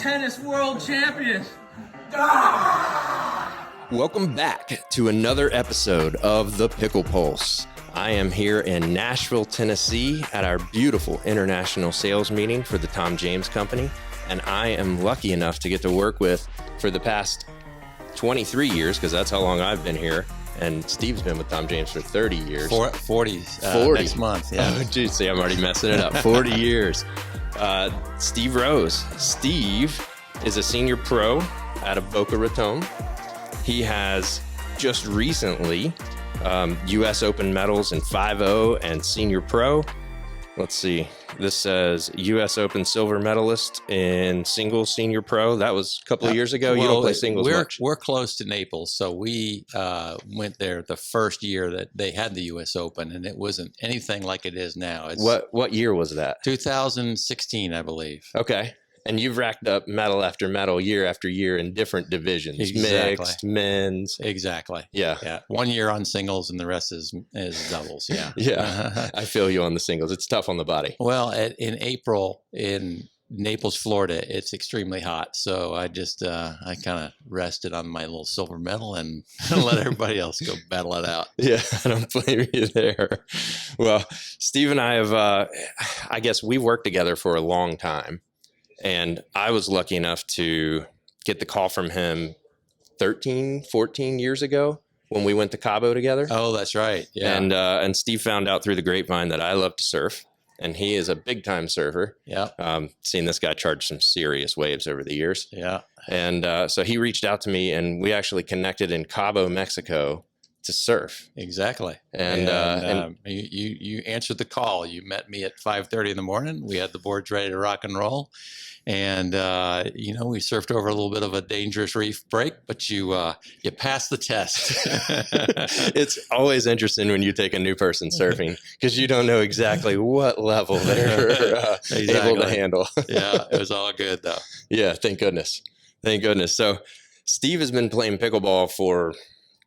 tennis world champion. Welcome back to another episode of the Pickle Pulse. I am here in Nashville, Tennessee at our beautiful international sales meeting for the Tom James Company. And I am lucky enough to get to work with, for the past 23 years, because that's how long I've been here. And Steve's been with Tom James for 30 years. 40 next month. Yeah. Oh, geez, see, I'm already messing it up. 40 years. Steve Rose. Steve is a senior pro out of Boca Raton. He has just recently U.S. Open medals in 5-0 and senior pro. Let's see. This says U.S. Open silver medalist in singles senior pro. That was a couple of years ago. You don't play singles much. We're close to Naples, so we went there the first year that they had the U.S. Open, and it wasn't anything like it is now. It's What year was that? 2016, I believe. Okay. And you've racked up medal after medal, year after year in different divisions. Exactly. Mixed, men's. Exactly. Yeah. 1 year on singles, and the rest is doubles. Yeah. Yeah. I feel you on the singles. It's tough on the body. Well, in April in Naples, Florida, it's extremely hot. So I just I kind of rested on my little silver medal and let everybody else go battle it out. Yeah, I don't blame you there. Well, Steve and I have, I guess we've worked together for a long time. And I was lucky enough to get the call from him 13, 14 years ago when we went to Cabo together. Oh, that's right. Yeah. And Steve found out through the grapevine that I love to surf. And he is a big time surfer. Yeah. Seen this guy charge some serious waves over the years. Yeah. And so he reached out to me, and we actually connected in Cabo, Mexico to surf. Exactly. And you answered the call. You met me at 5:30 in the morning. We had the boards ready to rock and roll. And, we surfed over a little bit of a dangerous reef break, but you passed the test. It's always interesting when you take a new person surfing because you don't know exactly what level they're able to handle. Yeah, it was all good, though. Yeah, thank goodness. Thank goodness. So Steve has been playing pickleball for,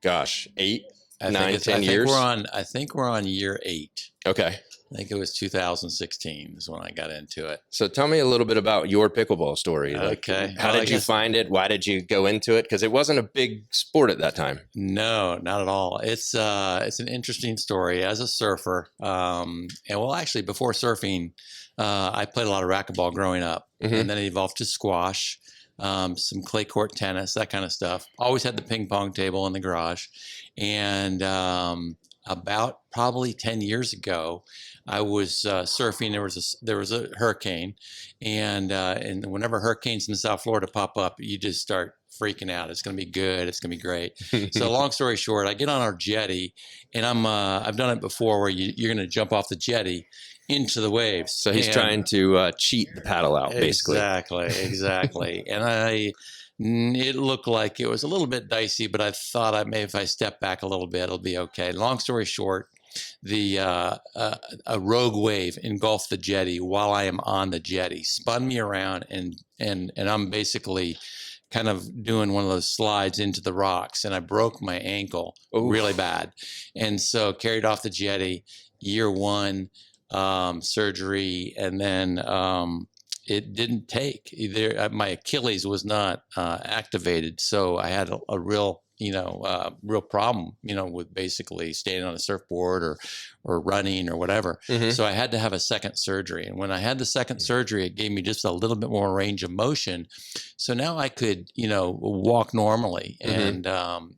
8, 9, 10 years. I think we're on year 8. Okay. I think it was 2016 is when I got into it. So tell me a little bit about your pickleball story. Okay. How did you find it? Why did you go into it? Because it wasn't a big sport at that time. No, not at all. It's an interesting story as a surfer. Actually, before surfing, I played a lot of racquetball growing up, and then it evolved to squash, some clay court tennis, that kind of stuff. Always had the ping pong table in the garage, and about probably 10 years ago, I was surfing. There was a hurricane, and whenever hurricanes in South Florida pop up, you just start freaking out. It's going to be good. It's going to be great. So long story short, I get on our jetty, and I've done it before where you're going to jump off the jetty into the waves. So he's trying to cheat the paddle out, basically. Exactly. And it looked like it was a little bit dicey, but I thought maybe if I step back a little bit, it'll be okay. Long story short, a rogue wave engulfed the jetty while I am on the jetty, spun me around, and I'm basically kind of doing one of those slides into the rocks, and I broke my ankle really bad. And so carried off the jetty, year 1, surgery, and then it didn't take either. My Achilles was not activated, so I had a real problem, with basically standing on a surfboard or running or whatever. So I had to have a second surgery. And when I had the second surgery, it gave me just a little bit more range of motion. So now I could, walk normally. And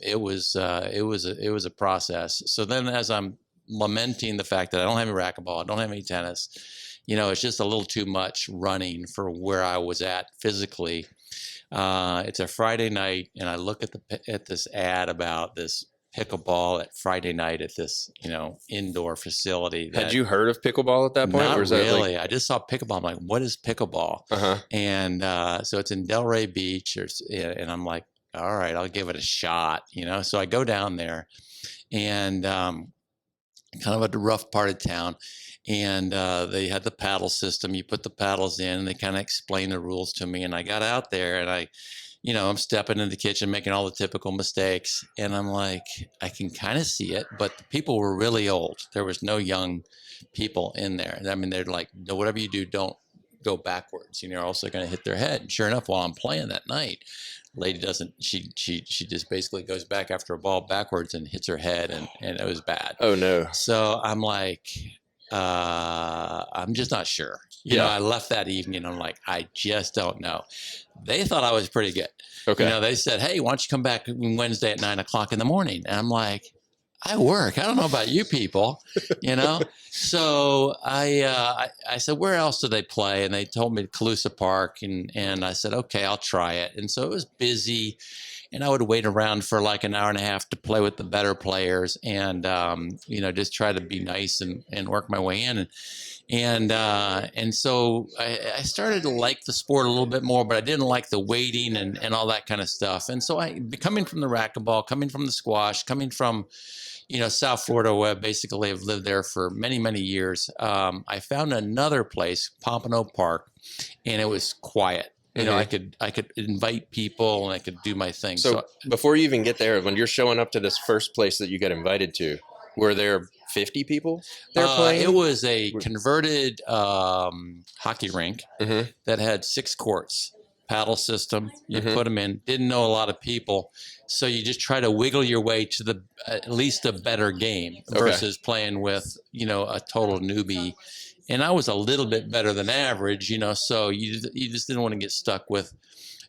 it was a process. So then as I'm lamenting the fact that I don't have any racquetball, I don't have any tennis, it's just a little too much running for where I was at physically. It's a Friday night, and I look at this ad about this pickleball at Friday night at this, indoor facility. Had you heard of pickleball at that point? Not or was that really. I just saw pickleball. I'm like, what is pickleball? And so it's in Delray Beach, and I'm like, all right, I'll give it a shot. So I go down there, and kind of a rough part of town. And they had the paddle system. You put the paddles in, and they kind of explained the rules to me. And I got out there, and I'm stepping in the kitchen, making all the typical mistakes. And I'm like, I can kind of see it, but the people were really old. There was no young people in there. I mean, they're like, no, whatever you do, don't go backwards. You know, are also going to hit their head. And sure enough, while I'm playing that night, lady doesn't. She just basically goes back after a ball backwards and hits her head, and it was bad. Oh no! So I'm like, I'm just not sure. You know, I left that evening. I'm like, I just don't know. They thought I was pretty good. Okay. You know, they said, hey, why don't you come back Wednesday at 9:00 in the morning? And I'm like, I work. I don't know about you people, you know? So I said, where else do they play? And they told me Calusa Park. And I said, okay, I'll try it. And so it was busy. And I would wait around for like an hour and a half to play with the better players and, you know, just try to be nice and work my way in. And so I started to like the sport a little bit more, but I didn't like the waiting and all that kind of stuff. And so coming from the racquetball, coming from the squash, coming from, you know, South Florida, where basically I've lived there for many, many years, I found another place, Pompano Park, and it was quiet. You know, I could invite people and I could do my thing. So before you even get there, when you're showing up to this first place that you got invited to, were there 50 people there playing? It was a converted hockey rink that had 6 courts, paddle system. You put them in. Didn't know a lot of people, so you just try to wiggle your way to at least a better game versus playing with, you know, a total newbie. And I was a little bit better than average, you know, so you just didn't want to get stuck with,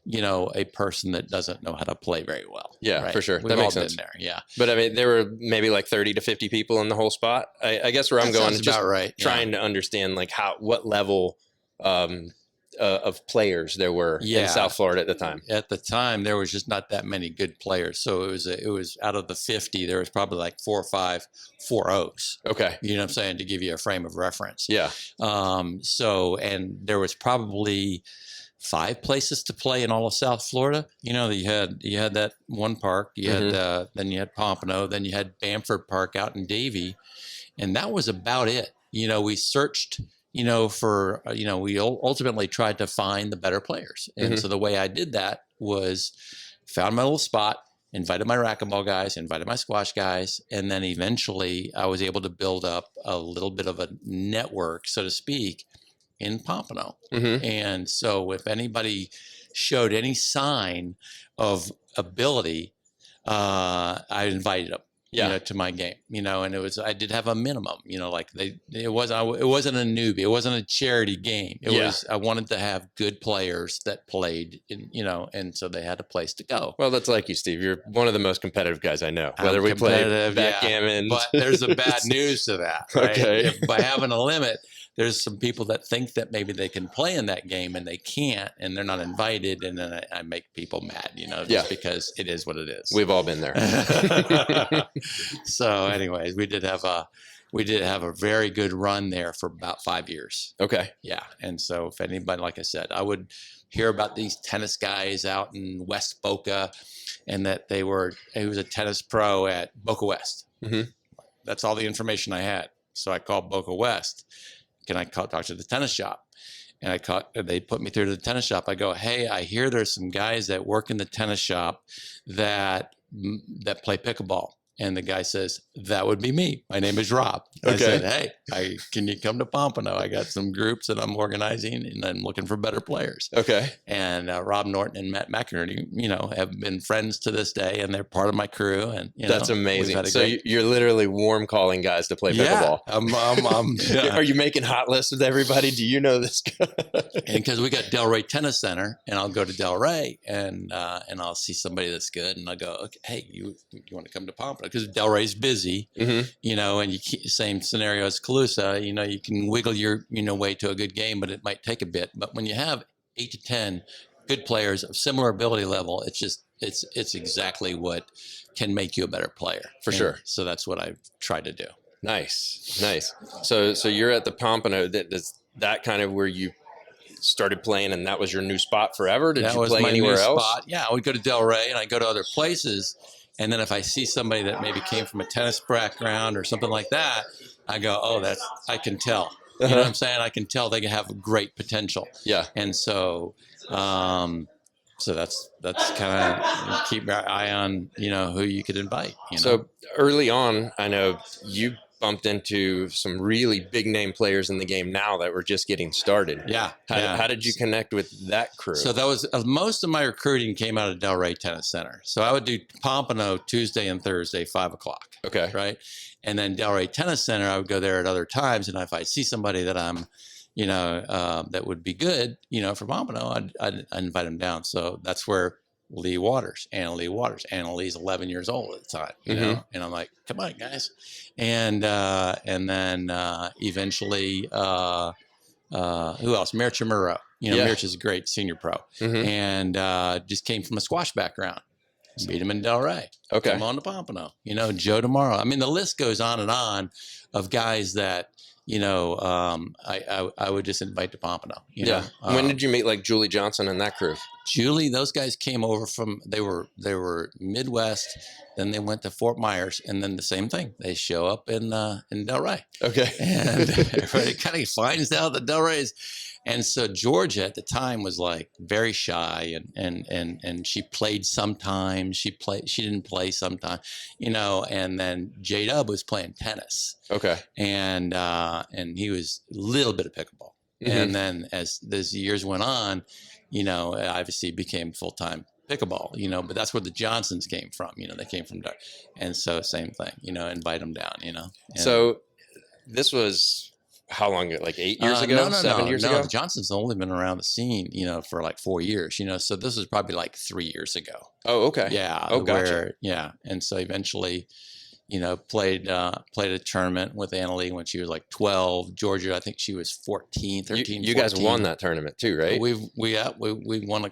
you know, a person that doesn't know how to play very well. Yeah, right? for sure. We've that all makes sense. been there, yeah. But I mean, there were maybe like 30 to 50 people in the whole spot. I guess where I'm going is just trying to understand like what level of players there were in South Florida at the time. At the time, there was just not that many good players. So it was out of the 50, there was probably like 4 or 5 4 Oaks. Okay. You know what I'm saying? To give you a frame of reference. Yeah. So, and there was probably 5 places to play in all of South Florida. You know, you had that one park, you had, then you had Pompano, then you had Bamford Park out in Davie. And that was about it. You know, we searched, you know, for, you know, we ultimately tried to find the better players. And so the way I did that was found my little spot, invited my racquetball guys, invited my squash guys, and then eventually I was able to build up a little bit of a network, so to speak, in Pompano. And so if anybody showed any sign of ability, I invited them. You know, to my game, you know, and I did have a minimum, you know, like it wasn't a newbie. It wasn't a charity game. It was, I wanted to have good players that played in, you know, and so they had a place to go. Well, that's like you, Steve. You're one of the most competitive guys I know, whether we play backgammon. But there's a bad news to that. Right? Okay. By having a limit, there's some people that think that maybe they can play in that game and they can't, and they're not invited. And then I make people mad, you know, just because it is what it is. We've all been there. So anyways, we did have a very good run there for about 5 years. Okay. Yeah. And so if anybody, like I said, I would hear about these tennis guys out in West Boca and that he was a tennis pro at Boca West. That's all the information I had. So I called Boca West. Can I talk to the tennis shop? And they put me through to the tennis shop. I go, hey, I hear there's some guys that work in the tennis shop that play pickleball. And the guy says, that would be me. My name is Rob. I said, hey, can you come to Pompano? I got some groups that I'm organizing and I'm looking for better players. Okay. And Rob Norton and Matt McInerney, you know, have been friends to this day and they're part of my crew. And you that's know, amazing. So you're literally warm calling guys to play pickleball. Yeah. Are you making hot lists with everybody? Do you know this guy? And because we got Delray Tennis Center, and I'll go to Delray and I'll see somebody that's good, and I'll go, okay, hey, you want to come to Pompano? Because Delray's busy, you know, and same scenario as Calusa, you know, you can wiggle your, you know, way to a good game, but it might take a bit. But when you have 8 to 10 good players of similar ability level, it's exactly what can make you a better player. For sure. So that's what I tried to do. Nice. So you're at the Pompano. That kind of where you started playing, and that was your new spot forever? Did you play anywhere else? Spot. Yeah, I would go to Delray, and I go to other places. And then if I see somebody that maybe came from a tennis background or something like that, I go, oh, I can tell. You know what I'm saying? I can tell they have great potential. Yeah. And so, so that's kind of keep your eye on, you know, who you could invite. You know? So early on, I know you bumped into some really big name players in the game now that were just getting started. Yeah. How did you connect with that crew? So that was most of my recruiting came out of Delray Tennis Center. So I would do Pompano Tuesday and Thursday, 5:00. Okay. Right. And then Delray Tennis Center, I would go there at other times. And if I see somebody that I'm, that would be good, for Pompano, I'd invite them down. So that's where Anna Lee Waters. Anna Lee's 11 years old at the time, and I'm like, come on, guys. And then eventually, who else? Mircha Moreau. Mircha's a great senior pro, and just came from a squash background. Beat him in Delray. Okay. Come on to Pompano. Joe Tomorrow. I mean, the list goes on and on of guys that I would just invite to Pompano. When did you meet like Julie Johnson and that crew? Julie, those guys came over from they were Midwest, then they went to Fort Myers, and then the same thing. They show up in Delray. Okay. And everybody kind of finds out that Delray is. And so Georgia at the time was like very shy, and she played sometimes. She didn't play sometimes, And then J-Dub was playing tennis. Okay. And he was a little bit of pickleball. And then as years went on, obviously became full-time pickleball. But that's where the Johnsons came from. They came from there, and so same thing. Invite them down. And so this was. How long? Like 8 years ago? 7 years ago? The Johnsons have only been around the scene, for like 4 years, So this was probably like 3 years ago. Oh, okay. Yeah. Oh, gotcha. And so eventually, played a tournament with Anna Lee when she was like 12. Georgia, I think she was 14, 13. You guys won that tournament too, right? We won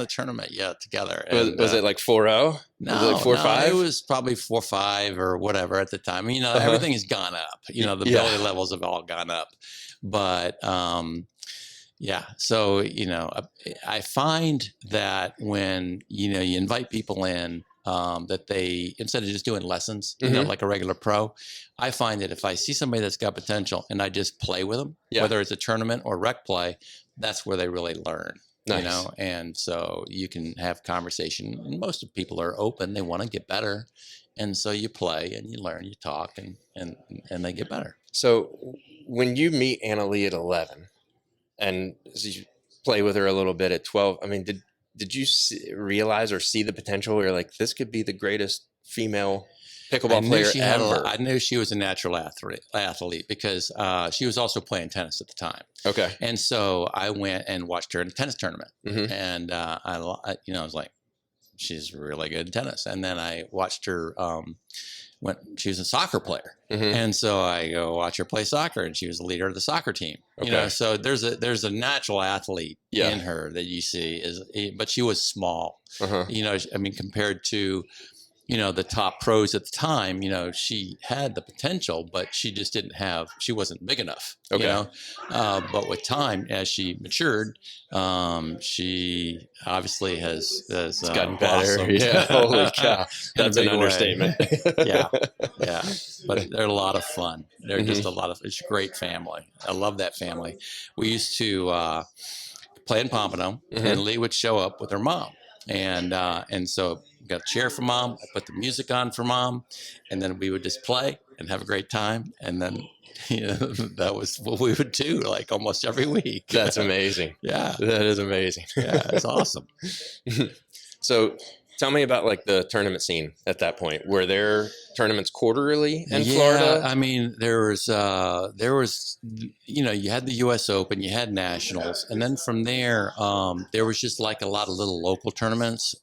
a tournament, together. And, was it like 4-0? No, was it like 4-5? It was probably 4-5 or whatever at the time. Everything has gone up. The belly levels have all gone up. But so I find that when you invite people in, that they, instead of just doing lessons, like a regular pro, I find that if I see somebody that's got potential and I just play with them, whether it's a tournament or rec play, that's where they really learn. Nice. And so you can have conversation, and most of people are open. They want to get better. And so you play and you learn, you talk, and they get better. So when you meet Anna Lee at 11 and you play with her a little bit at 12, I mean, did you realize or see the potential where you're like, this could be the greatest female pickleball player ever? I knew she was a natural athlete because she was also playing tennis at the time. Okay. And so I went and watched her in a tennis tournament. And I was like, she's really good at tennis. And then I watched her when she was a soccer player. And so I go watch her play soccer, and she was the leader of the soccer team. Okay. So there's a natural athlete in her that you see but she was small. I mean, compared to the top pros at the time, she had the potential, but she just she wasn't big enough, but with time, as she matured, she obviously has gotten better. blossomed. Yeah. Holy cow. That's an understatement. Yeah. But they're a lot of fun. They're just it's a great family. I love that family. We used to play in Pompano, and Lee would show up with her mom. And so got a chair for mom. I put the music on for mom, and then we would just play and have a great time. And then, that was what we would do like almost every week. That's amazing. Yeah. That is amazing. Yeah. It's awesome. So tell me about like the tournament scene at that point. Were there tournaments quarterly in Florida? I mean, there was, you had the U.S. Open, you had nationals, and then from there, there was just like a lot of little local tournaments,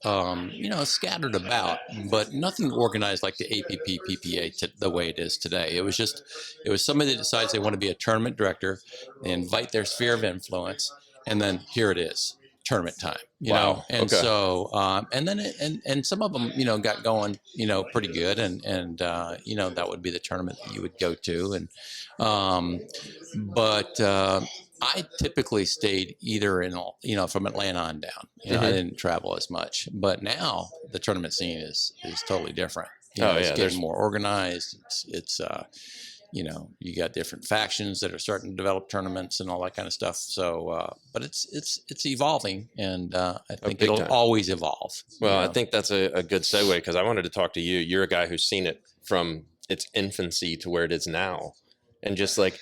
scattered about, but nothing organized like the APP PPA the way it is today. It was somebody that decides they want to be a tournament director, they invite their sphere of influence, and then here it is. Tournament time, Wow. And so, and then, and some of them, got going, pretty good. And that would be the tournament that you would go to. And, but I typically stayed either in, from Atlanta on down, I didn't travel as much, but now the tournament scene is totally different. It's getting more organized. It's you got different factions that are starting to develop tournaments and all that kind of stuff. So, but it's evolving, and I think it'll always evolve. Well, I think that's a good segue, because I wanted to talk to you. You're a guy who's seen it from its infancy to where it is now, and just like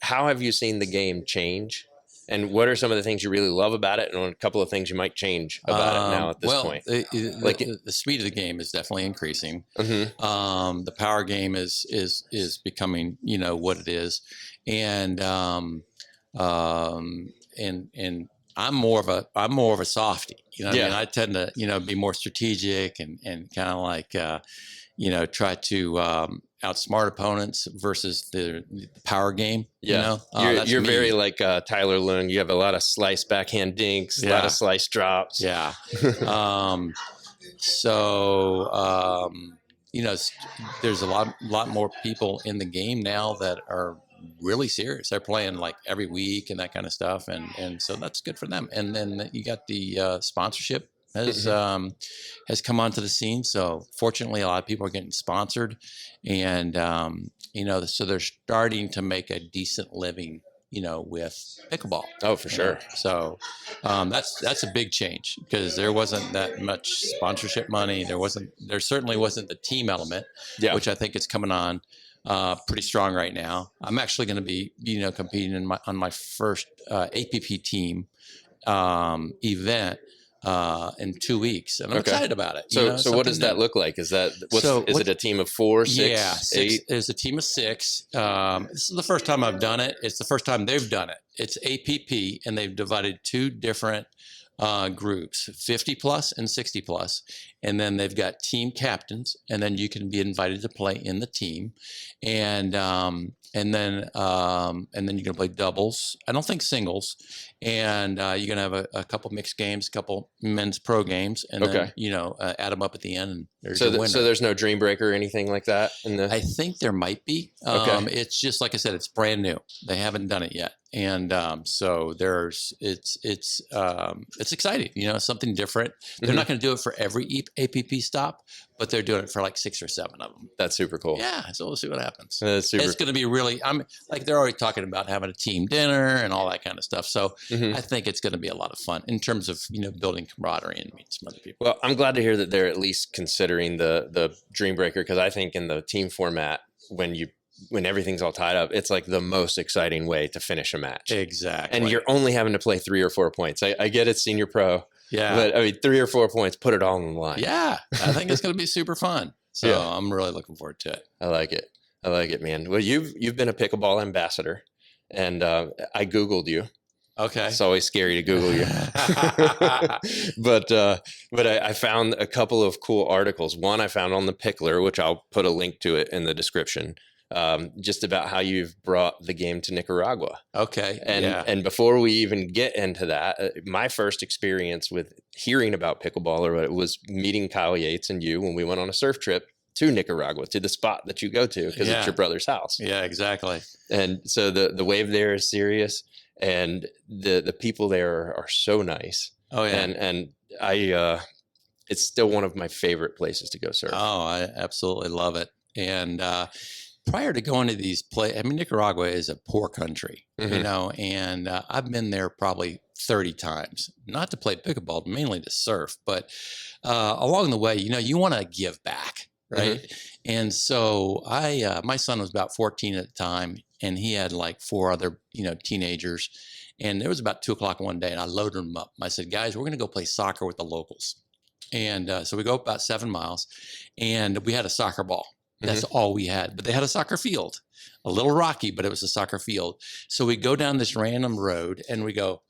how have you seen the game change? And what are some of the things you really love about it, and a couple of things you might change about it now at this point? The speed of the game is definitely increasing. The power game is becoming, what it is, and I'm more of a softie. I mean, I tend to be more strategic and kind of like try to outsmart opponents versus the power game. You're very like Tyler Lung. You have a lot of slice backhand dinks, a lot of slice drops. Yeah. There's a lot more people in the game now that are really serious. They're playing like every week and that kind of stuff, and so that's good for them. And then you got the sponsorship has come onto the scene. So fortunately, a lot of people are getting sponsored, and so they're starting to make a decent living, with pickleball. Oh, for sure. So that's a big change, because there wasn't that much sponsorship money. There certainly wasn't the team element, which I think is coming on pretty strong right now. I'm actually going to be, competing on my first APP team event in 2 weeks, and I'm excited about it. So what does that look like? Is it a team of 4, 6, yeah, 8? There's a team of 6. This is the first time I've done it. It's the first time they've done it. It's APP, and they've divided 2 different groups, 50 plus and 60 plus, and then they've got team captains, and then you can be invited to play in the team, and then you can play doubles. I don't think singles, and you're gonna have a couple mixed games, a couple men's pro games, and then add them up at the end, and there's a winner. So there's no dream breaker or anything like that I think there might be. It's just like I said, it's brand new. They haven't done it yet, and so it's exciting. Something different. They're not going to do it for every APP stop, but they're doing it for like 6 or 7 of them. That's super cool. Yeah, so we'll see what happens. That's super. It's going to be really. They're already talking about having a team dinner and all that kind of stuff. So I think it's going to be a lot of fun in terms of building camaraderie and meeting some other people. Well, I'm glad to hear that they're at least considering the dream breaker, because I think in the team format, when everything's all tied up, it's like the most exciting way to finish a match. Exactly. And you're only having to play 3 or 4 points. I get it, senior pro. Yeah. But I mean, 3 or 4 points, put it all on the line. Yeah. I think it's going to be super fun. So I'm really looking forward to it. I like it, man. Well, you've been a pickleball ambassador, and I Googled you. Okay. It's always scary to Google you. But I found a couple of cool articles. One I found on the Pickler, which I'll put a link to it in the description, just about how you've brought the game to Nicaragua. Okay. And before we even get into that, my first experience with hearing about pickleball was meeting Kyle Yates and you when we went on a surf trip to Nicaragua, to the spot that you go to, because it's your brother's house. Yeah, exactly. And so the wave there is serious, and the people there are so nice. Oh yeah. And I it's still one of my favorite places to go surf. Oh, I absolutely love it. And prior to going to these places, Nicaragua is a poor country, and I've been there probably 30 times, not to play pickleball, mainly to surf. But along the way, you want to give back, right? And so my son was about 14 at the time, and he had like 4 other, teenagers. And it was about 2:00 one day, and I loaded them up. I said, guys, we're going to go play soccer with the locals. And so we go about 7 miles, and we had a soccer ball. That's all we had. But they had a soccer field, a little rocky, but it was a soccer field. So we go down this random road, and we go,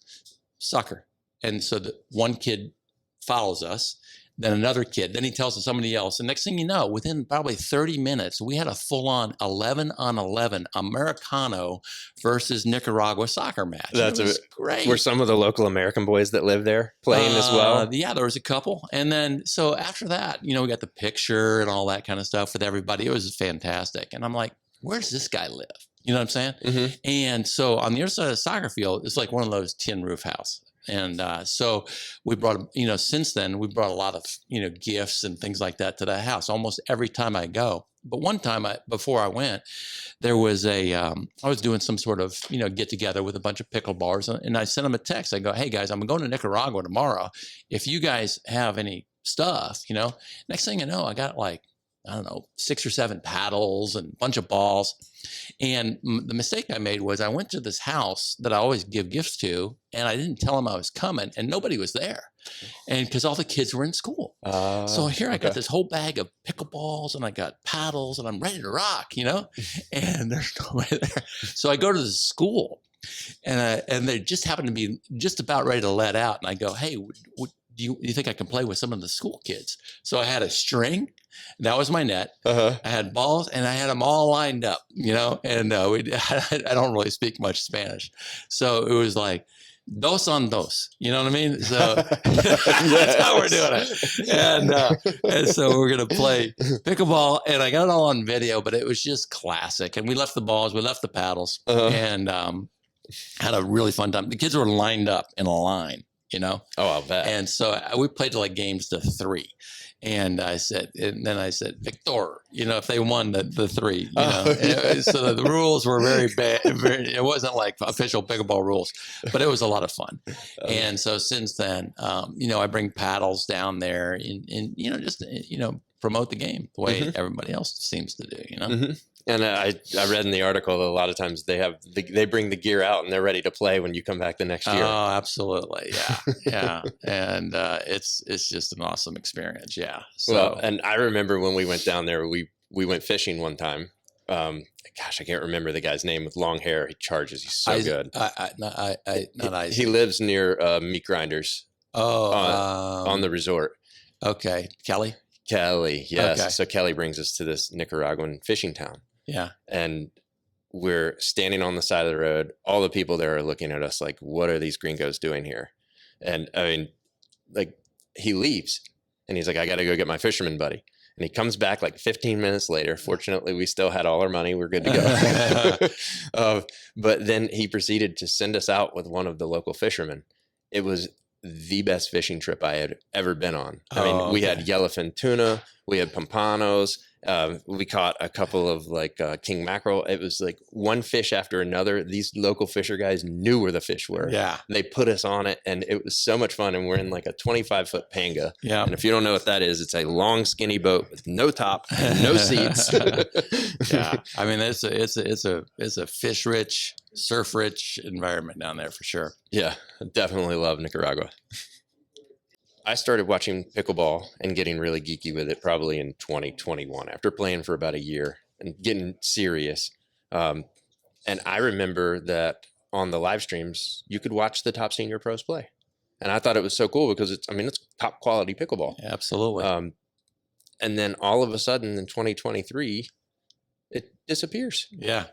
soccer. And so the one kid follows us, then another kid, then he tells somebody else. And next thing you know, within probably 30 minutes, we had a full-on 11-on-11 Americano versus Nicaragua soccer match. That was great. Were some of the local American boys that live there playing as well? Yeah, there was a couple. And then, so after that, we got the picture and all that kind of stuff with everybody. It was fantastic. And I'm like, where does this guy live? You know what I'm saying? And so on the other side of the soccer field, it's like one of those tin roof house. And so we brought, since then, we brought a lot of, gifts and things like that to the house almost every time I go. But one time before I went, there was I was doing some sort of, get together with a bunch of pickleballers, and I sent them a text. I go, hey guys, I'm going to Nicaragua tomorrow. If you guys have any stuff, next thing I know, I got like I don't know, 6 or 7 paddles and a bunch of balls. And the mistake I made was I went to this house that I always give gifts to, and I didn't tell them I was coming, and nobody was there. And because all the kids were in school. So here I got this whole bag of pickleballs, and I got paddles, and I'm ready to rock, you know, and there's nobody there. So I go to the school, and they just happen to be just about ready to let out. And I go, hey, do you think I can play with some of the school kids? So I had a string. That was my net. I had balls, and I had them all lined up, you know, and I don't really speak much Spanish. So it was like, dos on dos, you know what I mean? So that's how we're doing it. And so we're going to play pickleball, and I got it all on video, but it was just classic. And we left the balls, we left the paddles, and had a really fun time. The kids were lined up in a line, you know? Oh, I'll bet. And so we played like games to 3. And then I said, Victor, you know, if they won the 3, you know. So the rules were very bad. It wasn't like official pickleball rules, but it was a lot of fun. And so since then, you know, I bring paddles down there and you know, just, you know, promote the game the way everybody else seems to do, you know. And I read in the article that a lot of times they bring the gear out and they're ready to play when you come back the next year. Oh, absolutely, yeah. And it's just an awesome experience, yeah. So, well, and I remember when we went down there, we went fishing one time. Gosh, I can't remember the guy's name with long hair. He charges. He's so good. He lives near meat grinders. On the resort. Okay, Kelly, yes. Okay. So Kelly brings us to this Nicaraguan fishing town. Yeah. And we're standing on the side of the road. All the people there are looking at us like, what are these gringos doing here? And I mean, like, he leaves and he's like, I got to go get my fisherman buddy. And he comes back like 15 minutes later. Fortunately, we still had all our money. We're good to go. But then he proceeded to send us out with one of the local fishermen. It was the best fishing trip I had ever been on. I mean, we had yellowfin tuna, we had pompanos, we caught a couple of like king mackerel. It was like one fish after another. These local fisher guys knew where the fish were. Yeah. They put us on it, and it was so much fun. And we're in like a 25-foot panga. Yeah. And if you don't know what that is, it's a long, skinny boat with no top and no seats. Yeah. I mean, it's a fish-rich, surf-rich environment down there for sure. Yeah. Definitely love Nicaragua. I started watching pickleball and getting really geeky with it probably in 2021 after playing for about a year and getting serious. And I remember that on the live streams, you could watch the top senior pros play. And I thought it was so cool because it's top quality pickleball. Yeah, absolutely. And then all of a sudden in 2023, it disappears. Yeah.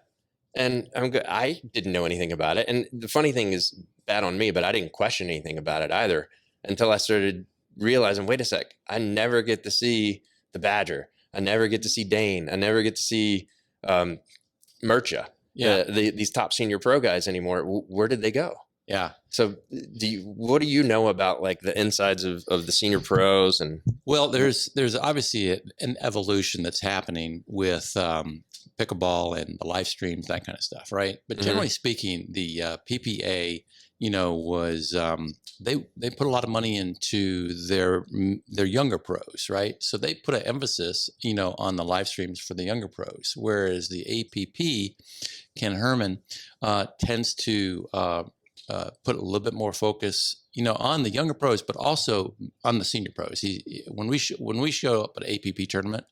And I didn't know anything about it. And the funny thing is, bad on me, but I didn't question anything about it either until I started realizing, wait a sec, I never get to see the Badger. I never get to see Dane. I never get to see Murcha, these top senior pro guys anymore. Where did they go? Yeah. So what do you know about like the insides of the senior pros? And well, there's obviously an evolution that's happening with pickleball and the live streams, that kind of stuff, right? But generally speaking, the PPA, was they put a lot of money into their younger pros, right? So they put an emphasis, on the live streams for the younger pros, whereas the APP, Ken Herman, tends to put a little bit more focus, on the younger pros, but also on the senior pros. When we show up at an APP tournament,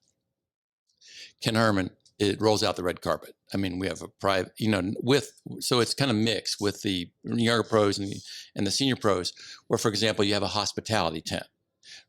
Ken Herman, it rolls out the red carpet. I mean, we have a private, so it's kind of mixed with the younger pros and the senior pros, where, for example, you have a hospitality tent,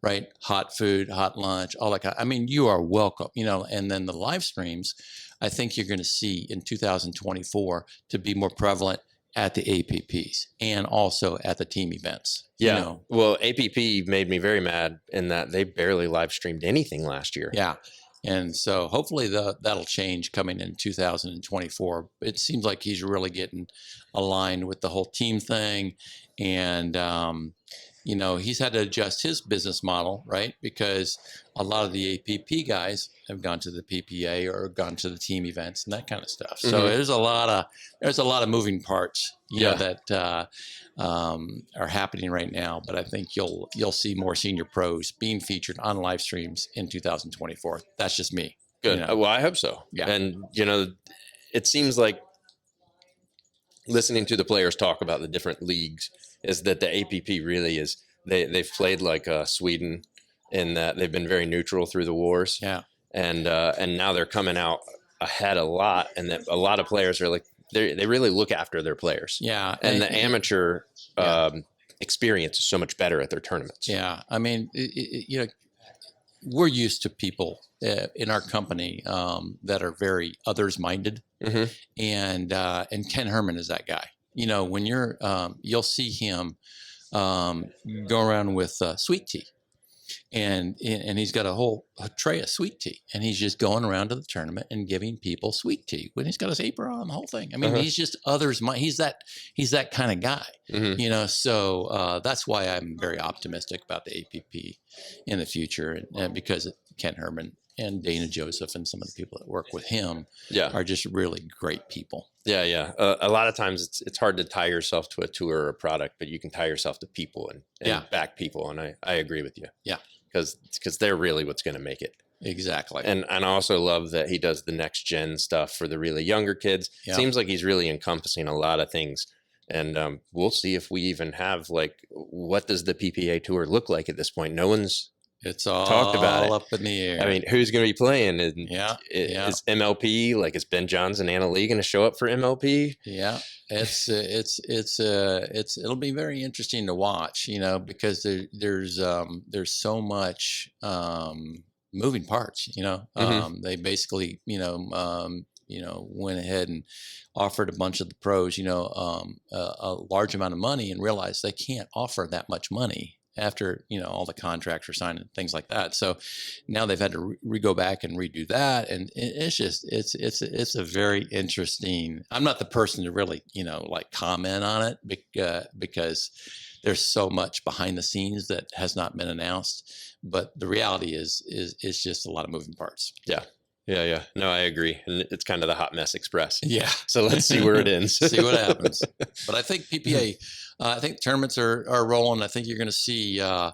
right? Hot food, hot lunch, all that kind. I mean, you are welcome, and then the live streams, I think you're going to see in 2024 to be more prevalent at the APPs and also at the team events. Yeah. Well, APP made me very mad in that they barely live streamed anything last year. Yeah. And so hopefully that'll change coming in 2024. It seems like he's really getting aligned with the whole team thing. And he's had to adjust his business model, right? Because a lot of the APP guys have gone to the PPA or gone to the team events and that kind of stuff. So there's a lot of moving parts, that are happening right now. But I think you'll see more senior pros being featured on live streams in 2024. That's just me. Good. Well, I hope so. Yeah. And it seems like listening to the players talk about the different leagues is that the APP really is they've played like Sweden in that they've been very neutral through the wars. Yeah. And now they're coming out ahead a lot, and that a lot of players are like they really look after their players. Yeah. And the amateur experience is so much better at their tournaments. Yeah. I mean, we're used to people in our company that are very others minded. And Ken Herman is that guy. When you'll see him go around with sweet tea, and he's got a tray of sweet tea, and he's just going around to the tournament and giving people sweet tea when he's got his apron on, the whole thing. I mean, he's just others mind. He's that kind of guy. So that's why I'm very optimistic about the APP in the future, and because Ken Herman and Dana Joseph and some of the people that work with him are just really great people. Yeah. A lot of times it's hard to tie yourself to a tour or a product, but you can tie yourself to people and back people. And I agree with you. Yeah. Because they're really what's going to make it. Exactly. And I also love that he does the next gen stuff for the really younger kids. Yeah. Seems like he's really encompassing a lot of things. And we'll see if we even have what does the PPA tour look like at this point? No one's It's all talked about it. up in the air. I mean, who's going to be playing? And is MLP, is Ben Johns and Anna Lee going to show up for MLP? Yeah, it'll be very interesting to watch, because there's so much moving parts. They basically went ahead and offered a bunch of the pros a large amount of money and realized they can't offer that much money after all the contracts were signed and things like that. So now they've had to go back and redo that, and it's a very interesting. I'm not the person to really comment on it because there's so much behind the scenes that has not been announced. But the reality is just a lot of moving parts. Yeah. No, I agree. And it's kind of the hot mess express. Yeah. So let's see where it ends. See what happens. But I think PPA, I think tournaments are rolling. I think you're going to see, I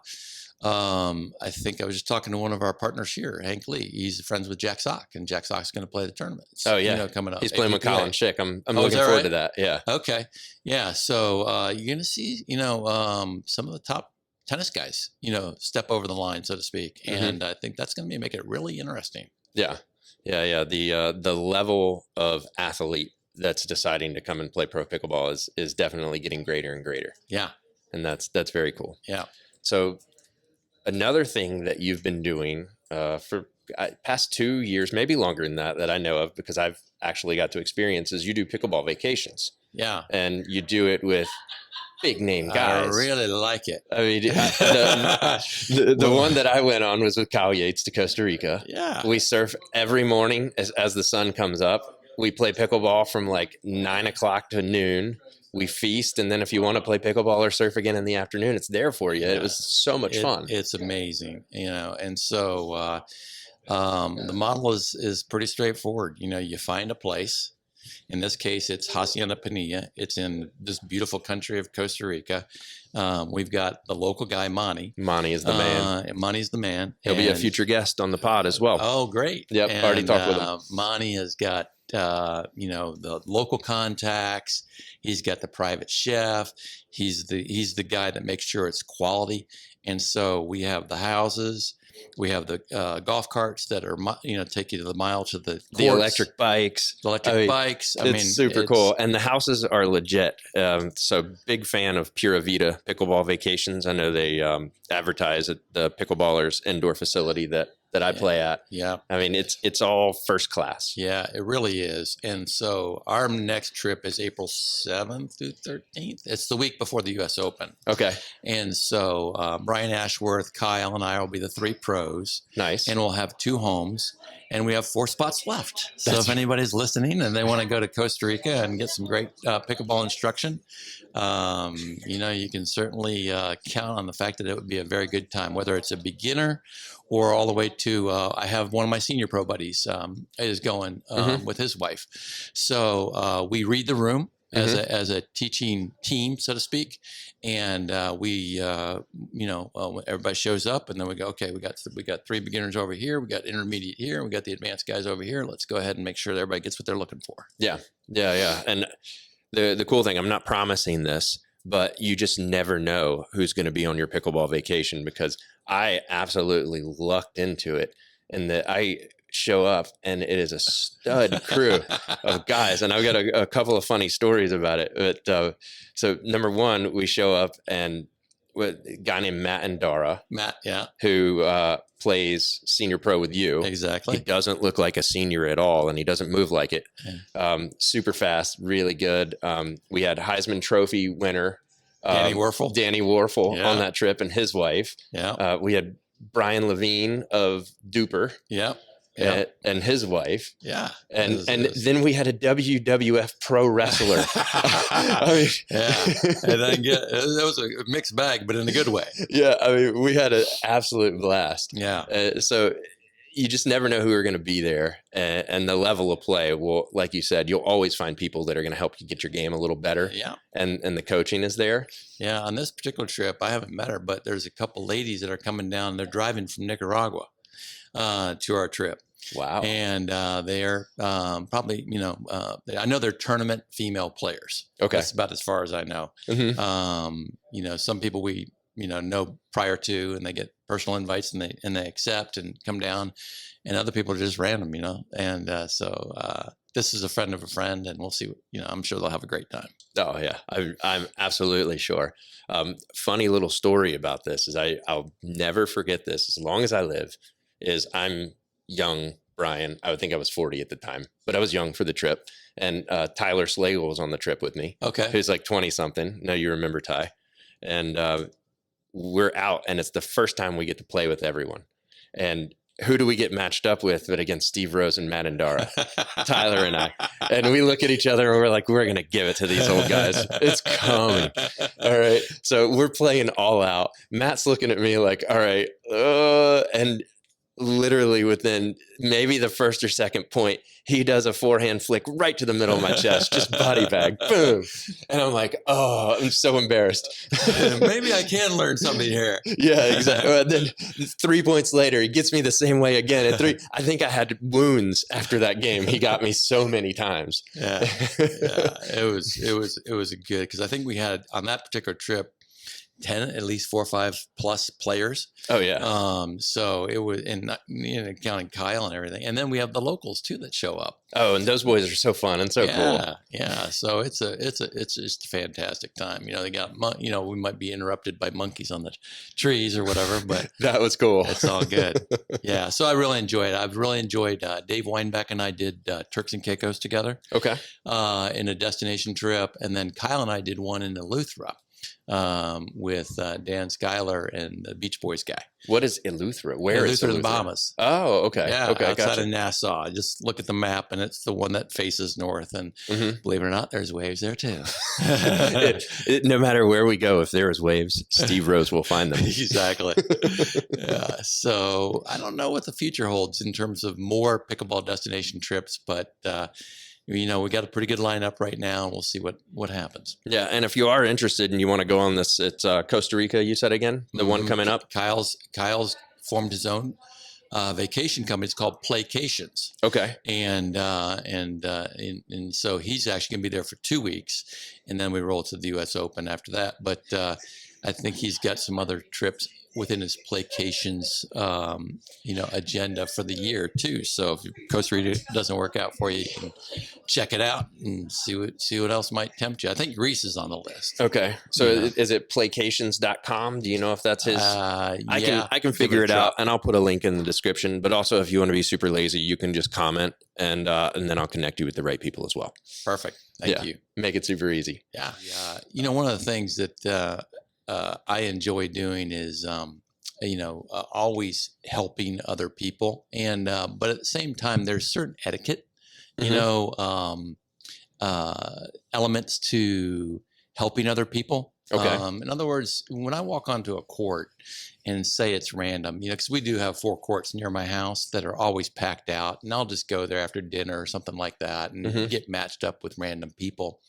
think I was just talking to one of our partners here, Hank Lee. He's friends with Jack Sock, and Jack Sock's going to play the tournament. Coming up. He's playing with Colin Schick. I'm looking forward to that. Yeah. Okay. Yeah. So you're going to see, some of the top tennis guys, step over the line, so to speak. And I think that's going to make it really interesting. Yeah. The level of athlete that's deciding to come and play pro pickleball is definitely getting greater and greater. Yeah. And that's very cool. Yeah. So another thing that you've been doing for past 2 years, maybe longer than that I know of, because I've actually got to experience, is you do pickleball vacations. Yeah. And you do it with big name guys. I really like it. I mean, the one that I went on was with Kyle Yates to Costa Rica. Yeah. We surf every morning as the sun comes up. We play pickleball from 9 o'clock to noon. We feast, and then if you want to play pickleball or surf again in the afternoon, it's there for you. Yeah. It was so much fun. It's amazing, and so the model is pretty straightforward. You find a place. In this case, it's Hacienda Pinilla. It's in this beautiful country of Costa Rica. We've got the local guy, Monty. Monty is the man. Monty's the man. He'll be a future guest on the pod as well. Oh, great. Yep, already talked with him. Monty has got, the local contacts. He's got the private chef. He's the guy that makes sure it's quality. And so we have the houses. We have the golf carts that are, take you to the mile to the courts. The electric bikes. It's super cool. And the houses are legit. So big fan of Pura Vida Pickleball Vacations. I know they advertise at the Pickleballers indoor facility that that I play at. Yeah. I mean, it's all first class. Yeah, it really is. And so our next trip is April 7th through 13th. It's the week before the U.S. Open. Okay. And so Brian Ashworth, Kyle, and I will be the 3 pros. Nice. And we'll have 2 homes. And we have 4 spots left. So if anybody's listening and they want to go to Costa Rica and get some great pickleball instruction, you can certainly count on the fact that it would be a very good time, whether it's a beginner or all the way to, I have one of my senior pro buddies is going with his wife. So we read the room as a teaching team, so to speak. And everybody shows up, and then we go, okay, we got 3 beginners over here, we got intermediate here, and we got the advanced guys over here. Let's go ahead and make sure that everybody gets what they're looking for. Yeah. And the cool thing, I'm not promising this, but you just never know who's going to be on your pickleball vacation, because I absolutely lucked into it, and that I show up and it is a stud crew of guys. And I've got a couple of funny stories about it. But so number one, we show up and with a guy named Matt, who plays senior pro with you. Exactly. He doesn't look like a senior at all, and he doesn't move like it. Super fast, really good. We had Heisman Trophy winner Danny Warfel on that trip, and his wife. We had Brian Levine of Duper. And his wife. And then we had a WWF pro wrestler. I mean, and that was a mixed bag, but in a good way. I mean, we had an absolute blast. So you just never know who are going to be there, and the level of play will, like you said, you'll always find people that are going to help you get your game a little better. And the coaching is there. On this particular trip, I haven't met her, but there's a couple ladies that are coming down. They're driving from Nicaragua to our trip. Wow. And they are probably, I know they're tournament female players. Okay. That's about as far as I know. Some people we, know prior to, and they get personal invites and they accept and come down, and other people are just random, and so this is a friend of a friend, and we'll see, I'm sure they'll have a great time. Oh yeah. I'm absolutely sure. Funny little story about this is I'll never forget this as long as I live, is I'm young Brian. I would think I was 40 at the time, but I was young for the trip. And Tyler Slagle was on the trip with me. Okay. Who's like 20 something. No, you remember Ty. And we're out, and it's the first time we get to play with everyone. And who do we get matched up with but against Steve Rose and Matt Andara? Tyler and I. And we look at each other and we're like, we're going to give it to these old guys. It's coming. All right. So we're playing all out. Matt's looking at me like, all right. And literally within maybe the first or second point, he does a forehand flick right to the middle of my chest, just body bag, boom. And I'm like, oh, I'm so embarrassed. Maybe I can learn something here. Yeah, exactly. Well, then 3 points later, he gets me the same way again. At 3, I think I had wounds after that game. He got me so many times. It was good, because I think we had on that particular trip 10, at least 4 or 5 plus players. Oh yeah. So it was, and counting Kyle and everything, and then we have the locals too that show up. Oh, and those boys are so fun and so cool. Yeah. So it's just a fantastic time. They got, we might be interrupted by monkeys on the trees or whatever, but that was cool. It's all good. Yeah. So I really enjoyed it. I've really enjoyed. Dave Weinbeck and I did Turks and Caicos together. Okay. In a destination trip, and then Kyle and I did one in Eleuthera. With Dan Schuyler and the Beach Boys guy. What is Eleuthera? Where is Eleuthera? The Bahamas. Oh, okay. Yeah, okay, outside gotcha. of Nassau. Just look at the map, and it's the one that faces north. And believe it or not, there's waves there too. No matter where we go, if there is waves, Steve Rose will find them. Exactly. So I don't know what the future holds in terms of more pickleball destination trips, but we got a pretty good lineup right now, and we'll see what happens. Yeah, and if you are interested and you want to go on this, it's Costa Rica, you said again? The one coming up? Kyle's formed his own vacation company. It's called Playcations. Okay. And so he's actually going to be there for 2 weeks, and then we roll to the U.S. Open after that. But I think he's got some other trips within his placations, agenda for the year too. So if Costa Rica doesn't work out for you, you can check it out and see what else might tempt you. I think Greece is on the list. Okay. So Yeah. is it placations.com? Do you know if that's his? I can give figure it a out, try. and I'll put a link in the description. But also, if you want to be super lazy, you can just comment, and then I'll connect you with the right people as well. Perfect. Thank you. Make it super easy. Yeah. One of the things that I enjoy doing is, always helping other people. And, but at the same time, there's certain etiquette, elements to helping other people. Okay. In other words, when I walk onto a court and say it's random, because we do have 4 courts near my house that are always packed out, and I'll just go there after dinner or something like that and get matched up with random people.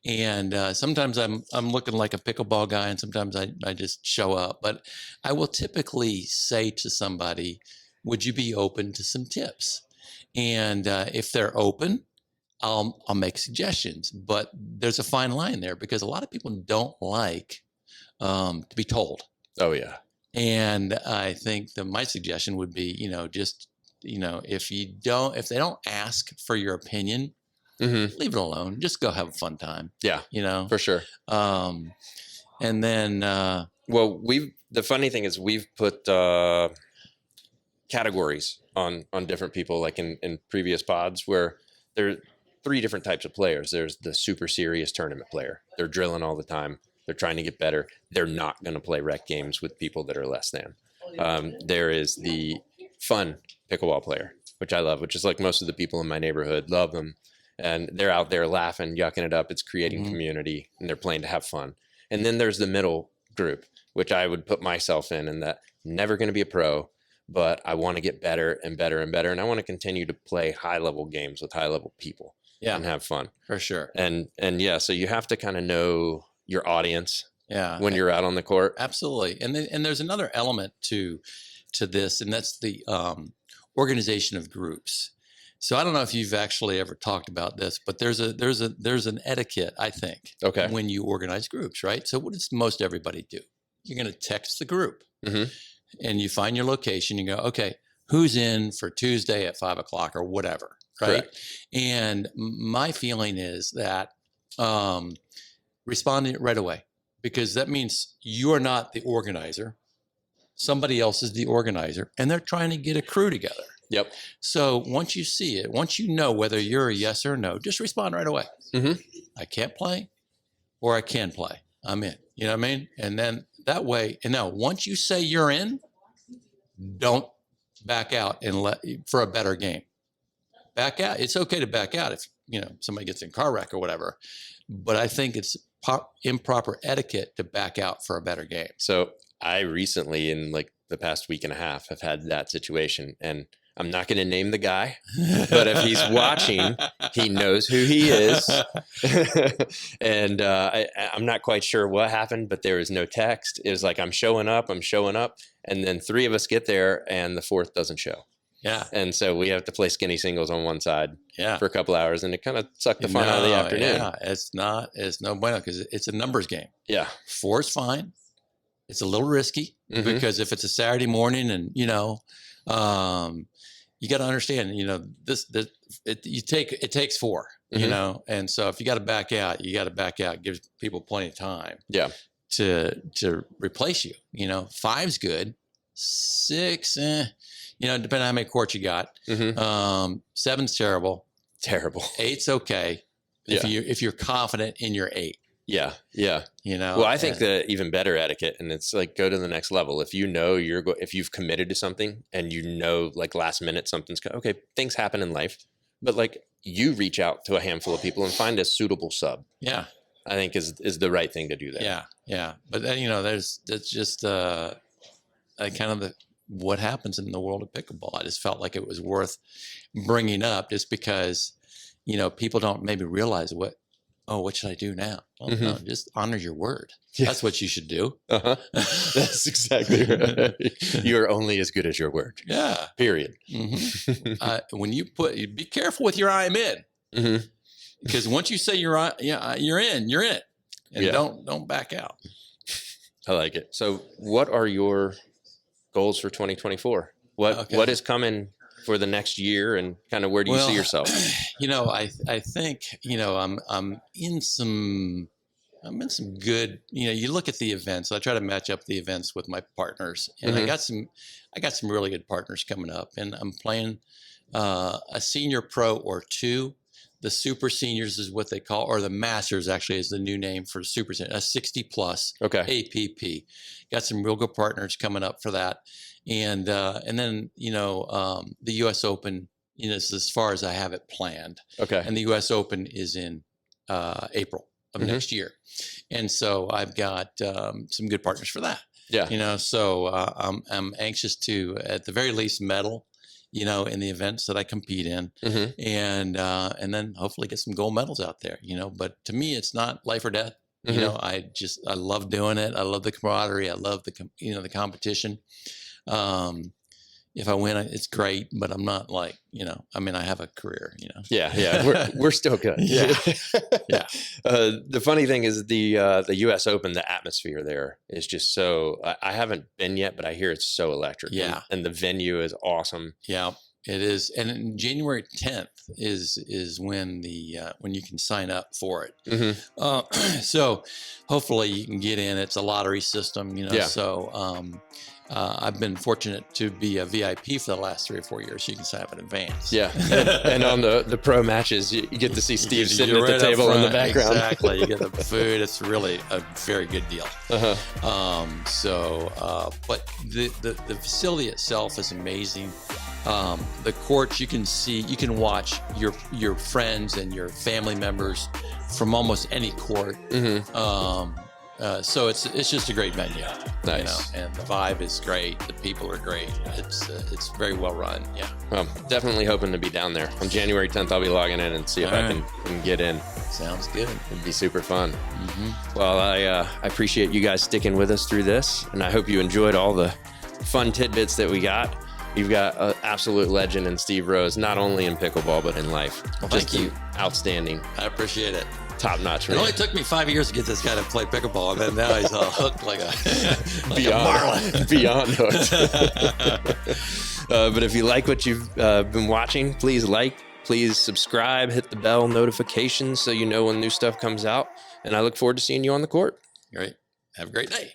And sometimes I'm looking like a pickleball guy, and sometimes I just show up. But I will typically say to somebody, "Would you be open to some tips?" And if they're open, I'll make suggestions. But there's a fine line there because a lot of people don't like to be told. Oh yeah. And I think that my suggestion would be, if they don't ask for your opinion, leave it alone. Just go have a fun time. Yeah. For sure. And then, well, the funny thing is we've put categories on different people, like in previous pods, where there are 3 different types of players. There's the super serious tournament player. They're drilling all the time. They're trying to get better. They're not going to play rec games with people that are less than. There is the fun pickleball player, which I love, which is like most of the people in my neighborhood love them. And they're out there laughing, yucking it up. It's creating community, and they're playing to have fun. And then there's the middle group, which I would put myself in, and that never going to be a pro, but I want to get better and better and better. And I want to continue to play high level games with high level people and have fun. For sure. And yeah, so you have to kind of know your audience when you're out on the court. Absolutely. And there's another element to this, and that's the organization of groups. So I don't know if you've actually ever talked about this, but there's an etiquette, I think, when you organize groups, right? So what does most everybody do? You're going to text the group, and you find your location. You go, okay, who's in for Tuesday at 5:00 or whatever, right? Correct. And my feeling is that responding right away, because that means you are not the organizer. Somebody else is the organizer, and they're trying to get a crew together. Yep. So once you see it, once you know whether you're a yes or no, just respond right away. I can't play, or I can play. I'm in. You know what I mean? And then that way, and now once you say you're in, don't back out and for a better game. Back out. It's okay to back out if somebody gets in a car wreck or whatever, but I think it's improper etiquette to back out for a better game. So I recently, in like the past week and a half, have had that situation, and I'm not going to name the guy, but if he's watching, he knows who he is. And I'm not quite sure what happened, but there was no text. It was like, I'm showing up. And then 3 of us get there, and the 4th doesn't show. Yeah. And so we have to play skinny singles on one side for a couple hours, and it kind of sucked the fun out of the afternoon. Yeah, it's no bueno because it's a numbers game. Yeah. 4 is fine. It's a little risky because if it's a Saturday morning and, you got to understand, it takes 4, and so if you got to back out, you got to back out, give people plenty of time to replace you. 5's good, 6, depending on how many courts you got. 7's terrible. 8's okay. If you're confident in your 8. Yeah. Well, I think the even better etiquette, and it's like, go to the next level. If if you've committed to something and like last minute something's okay, things happen in life, but like you reach out to a handful of people and find a suitable sub. Yeah. I think is the right thing to do there. Yeah. But then, that's just kind of what happens in the world of pickleball. I just felt like it was worth bringing up just because, people don't maybe realize what should I do now? Well, no, just honor your word. Yeah. That's what you should do. That's exactly right. You're only as good as your word. Yeah. Period. When you be careful with your I'm in. Because once you say you're in, and don't back out. I like it. So what are your goals for 2024? What is coming for the next year, and kind of where do you see yourself? I think, I'm in some good, you look at the events. I try to match up the events with my partners, and I got some really good partners coming up, and I'm playing a senior pro or two. The super seniors is what they call, or the masters actually is the new name for super senior, a 60 plus APP. Got some real good partners coming up for that. And then, the US Open, is as far as I have it planned. Okay. And the US Open is in April of next year. And so I've got some good partners for that. Yeah. So I'm anxious to, at the very least, medal, in the events that I compete in, and then hopefully get some gold medals out there, but to me, it's not life or death. I love doing it. I love the camaraderie. I love the competition. If I win, it's great, but I'm not like, I have a career, Yeah. We're still good. Yeah. Yeah. The funny thing is the US Open, the atmosphere there is just so, I haven't been yet, but I hear it's so electric. Yeah. And the venue is awesome. Yeah, it is. And January 10th is when when you can sign up for it. So hopefully you can get in. It's a lottery system, so, I've been fortunate to be a VIP for the last 3 or 4 years. So you can sign up in advance. Yeah. And on the pro matches, you get to see Steve sitting at the table in the background. Exactly. You get the food. It's really a very good deal. But the facility itself is amazing. The courts, you can watch your friends and your family members from almost any court. So it's just a great venue. Nice. And the vibe is great. The people are great. It's very well run. Yeah. Well, definitely hoping to be down there on January 10th. I'll be logging in and see if I can get in. Sounds good. It'd be super fun. Well, I appreciate you guys sticking with us through this, and I hope you enjoyed all the fun tidbits that we got. You've got an absolute legend in Steve Rose, not only in pickleball, but in life. Well, thank you. Outstanding. I apprate it. Top notch. It only took me 5 years to get this guy to play pickleball, and then now he's all hooked like a beyond hooked. But if you like what you've been watching, please please subscribe, hit the bell notifications so you know when new stuff comes out. And I look forward to seeing you on the court. Great. Have a great day.